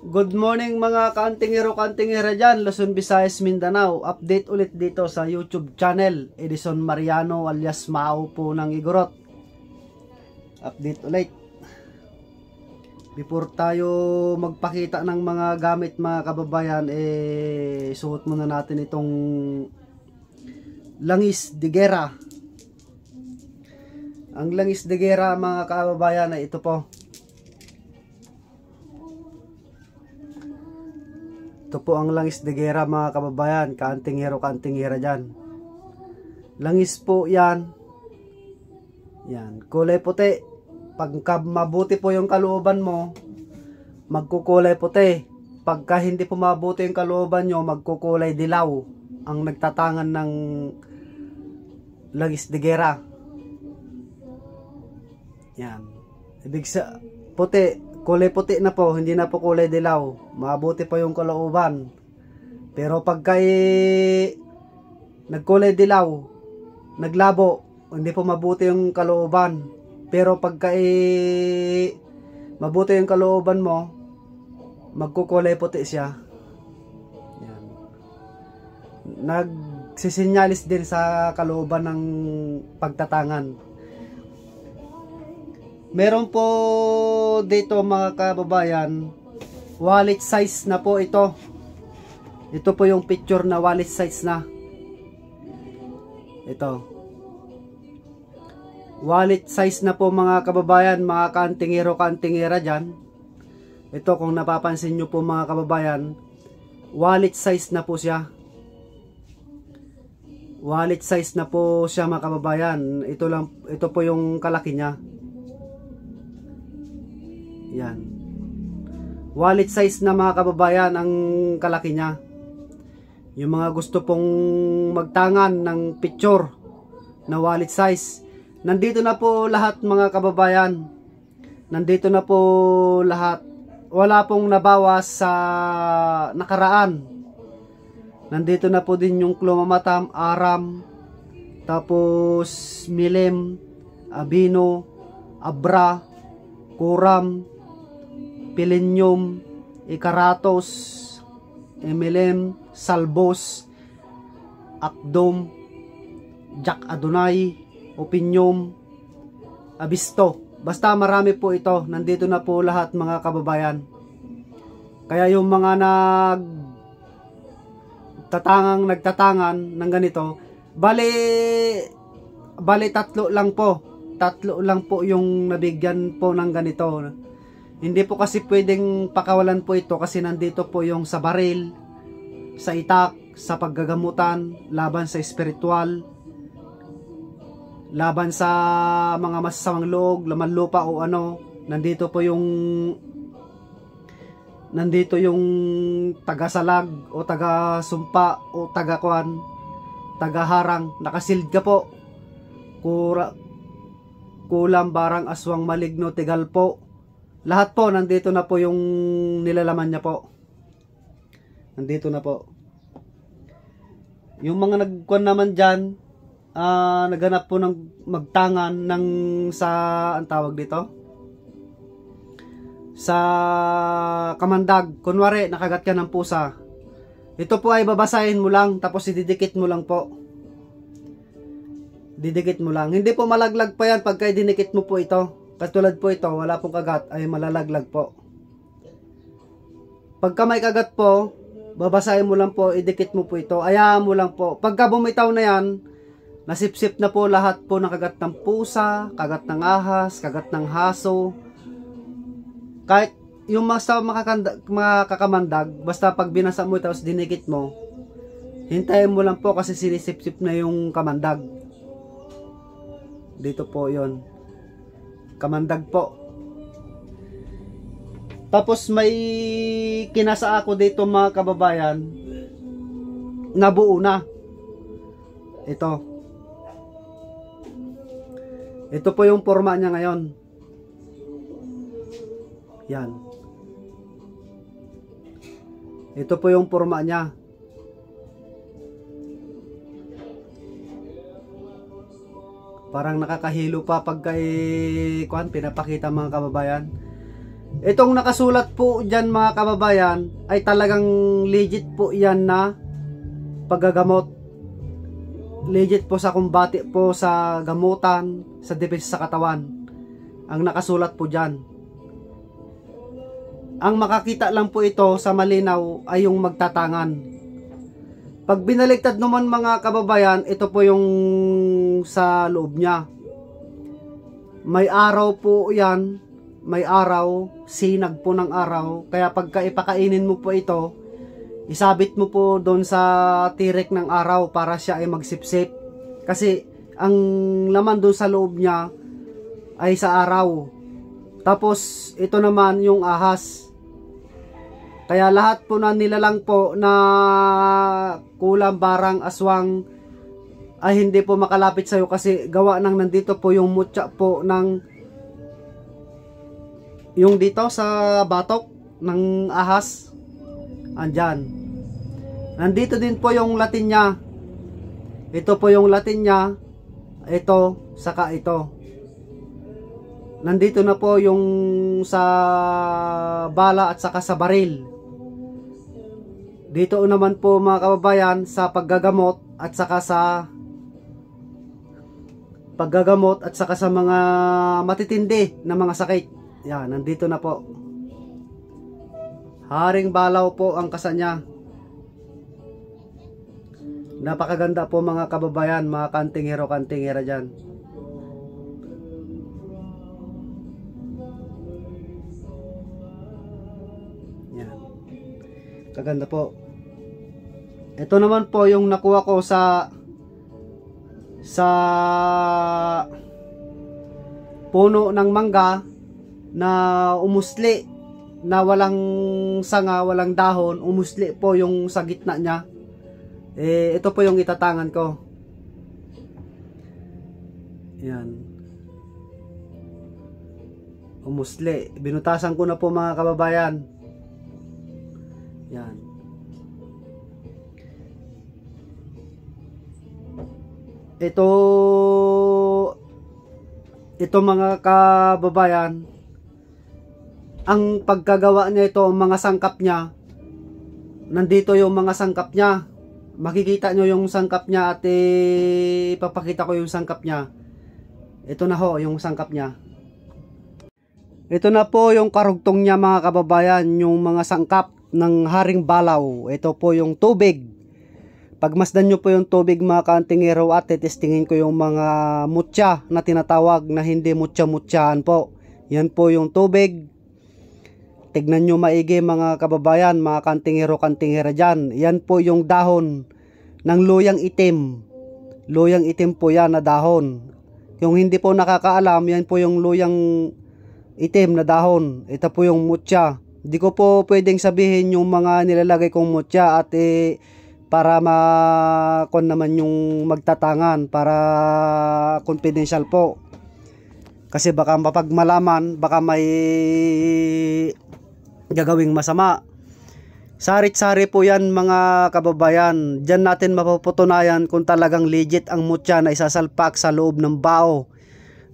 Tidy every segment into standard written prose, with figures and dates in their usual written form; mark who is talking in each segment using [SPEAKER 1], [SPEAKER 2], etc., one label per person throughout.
[SPEAKER 1] Good morning mga kantingero dyan, Luzon, Visayas, Mindanao. Update ulit dito sa YouTube channel, Edison Mariano alias Mao po ng Igorot. Update ulit. Before tayo magpakita ng mga gamit mga kababayan, suot muna natin itong langis de gera. Ang langis de gera mga kababayan ay ito po. Ito po ang langis de gera mga kababayan, kantingera dyan. Langis po yan. Yan, kulay puti. Pagka mabuti po yung kalooban mo, magkukulay puti. Pagka hindi po mabuti yung kalooban nyo, magkukulay dilaw. Ang nagtatangan ng langis de gera. Yan. Ibig sa puti. Kulay puti na po, hindi na po kulay dilaw. Mabuti pa yung kalooban. Pero pagka nagkulay dilaw, naglabo, hindi po mabuti yung kalooban. Pero pagka mabuti yung kalooban mo, magkukulay puti siya. Yan. Nagsisinyalis din sa kalooban ng pagtatangan. Meron po dito mga kababayan, wallet size na po ito. Ito po yung picture na wallet size na. Ito. Wallet size na po mga kababayan, mga kantingera dyan. Ito kung napapansin nyo po mga kababayan, wallet size na po siya. Wallet size na po siya mga kababayan. Ito po yung kalaki niya. Yan. Wallet size na mga kababayan ang kalaki niya. Yung mga gusto pong magtangan ng picture na wallet size, nandito na po lahat mga kababayan. Nandito na po lahat. Wala pong nabawas sa nakaraan. Nandito na po din yung Klomamatam, Aram, tapos Milim, Abino, Abra, Kuram, Pilenium, Ikaratos, MLM, Salbos, Akdom, Jack Adonai, Opinium, Abisto. Basta marami po ito. Nandito na po lahat mga kababayan. Kaya yung mga nagtatangan ng ganito, bali tatlo lang po. Tatlo lang po yung nabigyan po ng ganito. Hindi po kasi pwedeng pakawalan po ito kasi nandito po yung sa baril, sa itak, sa paggagamutan, laban sa espiritual, laban sa mga masasamang loob, laman lupa o ano. Nandito yung taga-salag o taga-sumpa o taga-kuan, taga-harang. Nakasild ka po. Kulam, barang, aswang, maligno, tigal po. Lahat po, nandito na po yung nilalaman niya po. Nandito na po. Yung mga nagkuhan naman dyan, naghanap po ng magtangan ng ang tawag dito? Sa kamandag. Kunwari, nakagat ka ng pusa. Ito po ay babasahin mo lang, tapos ididikit mo lang po. Didikit mo lang. Hindi po malaglag pa yan pagka dinikit mo po ito. Katulad po ito, wala pong kagat, ay malalaglag po. Pagka may kagat po, babasahin mo lang po, idikit mo po ito. Ayahan mo lang po. Pagka bumitaw na yan, nasipsip na po lahat po ng kagat ng pusa, kagat ng ahas, kagat ng haso. Kahit yung makakamandag, basta pag binasa mo tapos dinikit mo, hintayin mo lang po kasi sinisipsip na yung kamandag. Dito po yon, kamandag po. Tapos may kinasa ako dito mga kababayan, nabuo na. Ito po yung forma niya ngayon. Yan. Ito po yung forma niya. Parang nakakahilo pa pagka pinapakita mga kababayan. Itong nakasulat po dyan mga kababayan ay talagang legit po yan na paggagamot. Legit po sa kumbati po sa gamutan, sa depensa sa katawan. Ang nakasulat po dyan. Ang makakita lang po ito sa malinaw ay yung magtatangan. Pag binaliktad naman mga kababayan, ito po yung sa loob niya. May araw po yan. May araw, sinag po ng araw. Kaya pagka ipakainin mo po ito, isabit mo po doon sa tirik ng araw para siya ay magsipsip. Kasi ang laman doon sa loob niya ay sa araw. Tapos ito naman yung ahas. Kaya lahat po na nilalang po na kulam, barang, aswang ay hindi po makalapit sa'yo kasi gawa nang nandito po yung mutya po ng yung dito sa batok ng ahas. Andyan. Nandito din po yung Latin niya. Ito po yung Latin niya. Ito, saka ito. Nandito na po yung sa bala at saka sa baril. Dito naman po mga kababayan sa paggagamot at saka sa mga matitindi na mga sakit. Yan, nandito na po. Haring balaw po ang kasa niya. Napakaganda po mga kababayan, mga kantingero-kantingera dyan. Yan. Kaganda po. Ito naman po yung nakuha ko sa puno ng mangga na umusli, na walang sanga, walang dahon, umusli po yung sa gitna niya. Ito po yung itatangan ko. Yan. Umusli. Binutasan ko na po mga kababayan. Yan. Ito mga kababayan, ang pagkagawa niya ito, mga sangkap niya, nandito yung mga sangkap niya. Makikita nyo yung sangkap niya at ipapakita ko yung sangkap niya. Ito na ho yung sangkap niya. Ito na po yung karugtong niya mga kababayan, yung mga sangkap ng haring balaw. Ito po yung tubig. Pagmasdan nyo po yung tubig mga kantingero at testingin ko yung mga mutya na tinatawag na hindi mutya-mutyaan po. Yan po yung tubig. Tignan nyo maigi mga kababayan, mga kantingero-kantingera dyan. Yan po yung dahon ng luyang itim. Luyang itim po yan na dahon. Yung hindi po nakakaalam, yan po yung luyang itim na dahon. Ito po yung mutya. Hindi ko po pwedeng sabihin yung mga nilalagay kong mutya at para makon naman yung magtatangan, para confidential po. Kasi baka mapagmalaman, baka may gagawing masama. Sarit-sari po yan mga kababayan. Diyan natin mapuputunayan kung talagang legit ang mutya na isasalpak sa loob ng bao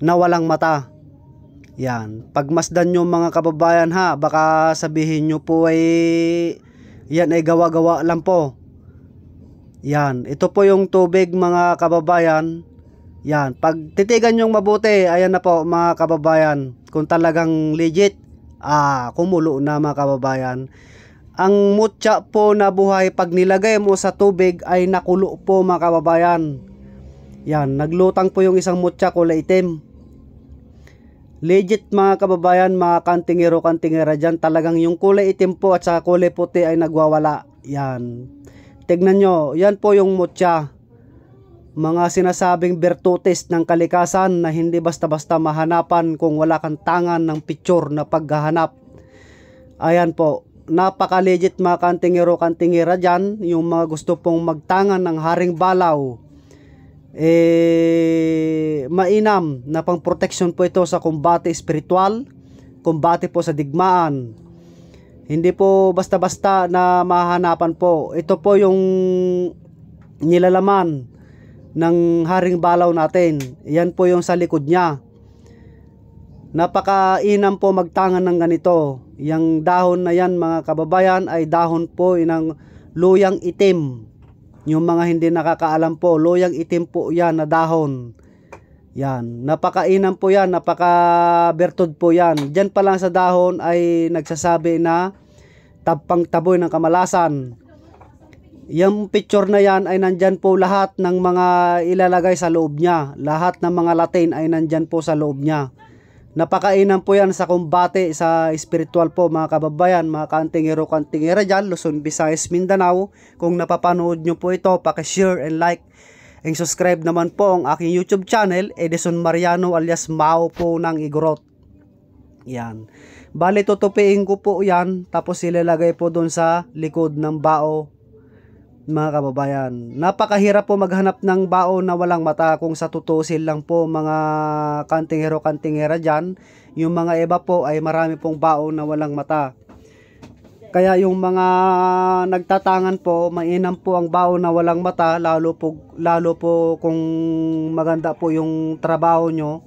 [SPEAKER 1] na walang mata. Yan. Pagmasdan nyo mga kababayan ha, baka sabihin nyo po ay yan ay gawa-gawa lang po. Yan. Ito po yung tubig mga kababayan. Yan. Pag titigan nyong mabuti, ayan na po mga kababayan. Kung talagang legit, kumulo na mga kababayan. Ang mutya po na buhay pag nilagay mo sa tubig ay nakulo po mga kababayan. Yan, naglutang po yung isang mutya kulay itim. Legit mga kababayan, mga kantingero-kantingera dyan, talagang yung kulay itim po at sa kulay puti ay nagwawala. Yan. Tignan nyo, yan po yung mutya. Mga sinasabing bertutis ng kalikasan na hindi basta-basta mahanapan kung wala kang tangan ng picture na paghahanap. Ayan po, napaka-legit mga kantingero-kantingera dyan, yung mga gusto pong magtangan ng haring balaw. Mainam na pang protection po ito sa kumbate espiritual, kumbate po sa digmaan. Hindi po basta-basta na mahanapan po. Ito po yung nilalaman ng haring balaw natin. Yan po yung sa likod niya. Napakainam po magtangan ng ganito. Yang dahon na yan mga kababayan ay dahon po ng luyang itim. Yung mga hindi nakakaalam po, luyang itim po yan na dahon. Yan, napakainam po yan, napaka-bertod po yan. Diyan pa lang sa dahon ay nagsasabi na taboy ng kamalasan. Yung picture na yan ay nandyan po lahat ng mga ilalagay sa loob niya. Lahat ng mga Latin ay nandyan po sa loob niya. Napakainam po yan sa kumbate, sa spiritual po mga kababayan, mga kantingero-kantingera dyan, Luzon, Visayas, Mindanao. Kung napapanood nyo po ito, pakishare and like and subscribe naman po ang aking YouTube channel, Edison Mariano alias Mao po ng Igorot. Yan. Bali, tutupiin ko po yan, tapos ilalagay po doon sa likod ng bao, mga kababayan. Napakahirap po maghanap ng bao na walang mata kung sa tutusin lang po mga kantingero-kantingera dyan. Yung mga iba po ay marami pong bao na walang mata. Kaya yung mga nagtatangan po, mainam po ang bao na walang mata, lalo po kung maganda po yung trabaho nyo,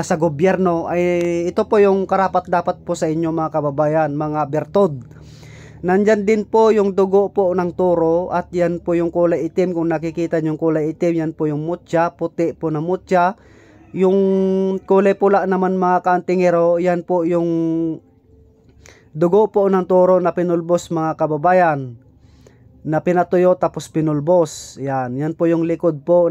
[SPEAKER 1] sa gobyerno, ay ito po yung karapat dapat po sa inyo mga kababayan, mga bertod. Nandyan din po yung dugo po ng toro at yan po yung kulay itim. Kung nakikita nyo yung kulay itim, yan po yung mutya, puti po na mutya. Yung kulay pula naman mga kantingero, yan po yung dugo po ng toro na pinulbos mga kababayan. Na pinatuyo tapos pinulbos. Yan po yung likod po.